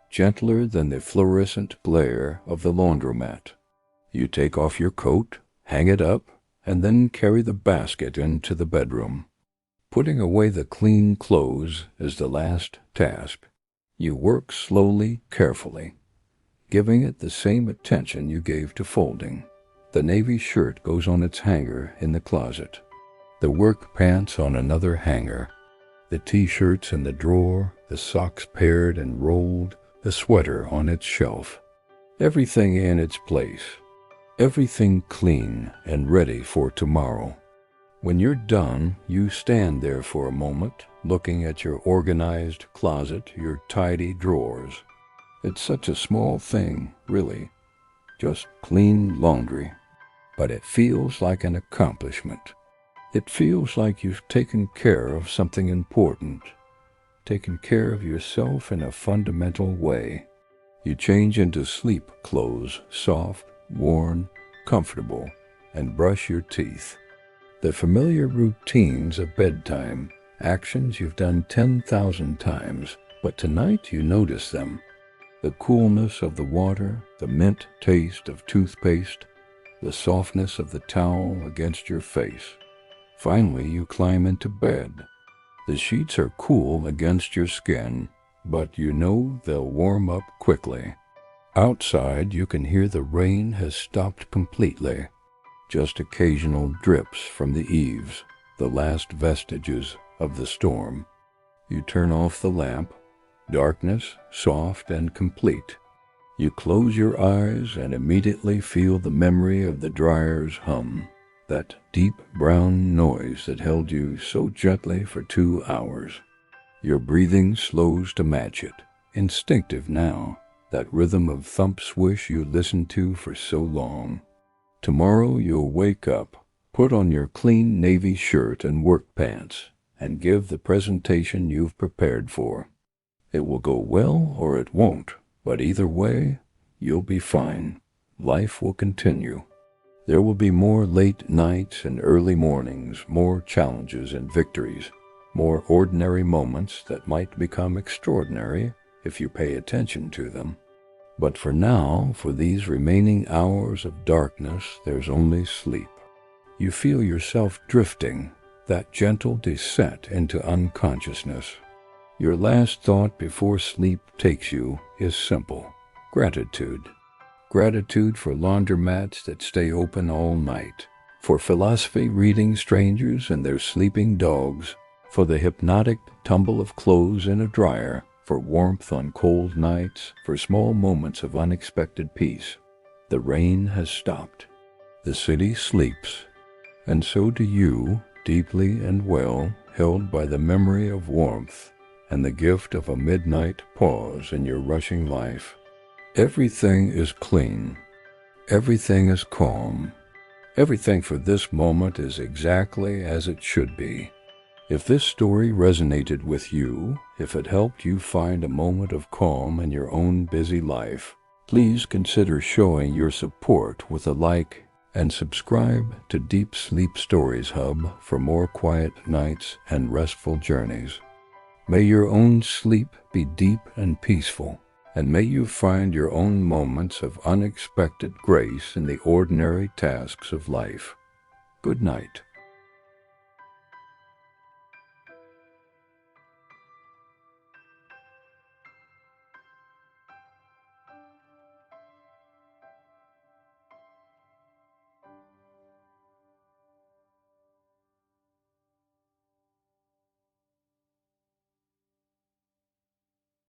gentler than the fluorescent glare of the laundromat. You take off your coat, hang it up, and then carry the basket into the bedroom. Putting away the clean clothes is the last task. You work slowly, carefully, giving it the same attention you gave to folding. The navy shirt goes on its hanger in the closet. The work pants on another hanger. The t-shirts in the drawer, the socks paired and rolled, the sweater on its shelf. Everything in its place. Everything clean and ready for tomorrow. When you're done, you stand there for a moment, looking at your organized closet, your tidy drawers. It's such a small thing, really. Just clean laundry. But it feels like an accomplishment. It feels like you've taken care of something important. Taken care of yourself in a fundamental way. You change into sleep clothes, soft, worn, comfortable, and brush your teeth. The familiar routines of bedtime, actions you've done 10,000 times, but tonight you notice them. The coolness of the water, the mint taste of toothpaste, the softness of the towel against your face. Finally, you climb into bed. The sheets are cool against your skin, but you know they'll warm up quickly. Outside, you can hear the rain has stopped completely. Just occasional drips from the eaves, the last vestiges of the storm. You turn off the lamp. Darkness, soft and complete. You close your eyes and immediately feel the memory of the dryer's hum, that deep brown noise that held you so gently for 2 hours. Your breathing slows to match it, instinctive now, that rhythm of thump swish you listened to for so long. Tomorrow you'll wake up, put on your clean navy shirt and work pants, and give the presentation you've prepared for. It will go well or it won't, but either way, you'll be fine. Life will continue. There will be more late nights and early mornings, more challenges and victories, more ordinary moments that might become extraordinary if you pay attention to them. But for now, for these remaining hours of darkness, there's only sleep. You feel yourself drifting, that gentle descent into unconsciousness. Your last thought before sleep takes you is simple: gratitude. Gratitude for laundromats that stay open all night, for philosophy reading strangers and their sleeping dogs, for the hypnotic tumble of clothes in a dryer, for warmth on cold nights, for small moments of unexpected peace. The rain has stopped. The city sleeps. And so do you, deeply and well, held by the memory of warmth and the gift of a midnight pause in your rushing life. Everything is clean. Everything is calm. Everything for this moment is exactly as it should be. If this story resonated with you, if it helped you find a moment of calm in your own busy life, please consider showing your support with a like and subscribe to Deep Sleep Stories Hub for more quiet nights and restful journeys. May your own sleep be deep and peaceful, and may you find your own moments of unexpected grace in the ordinary tasks of life. Good night.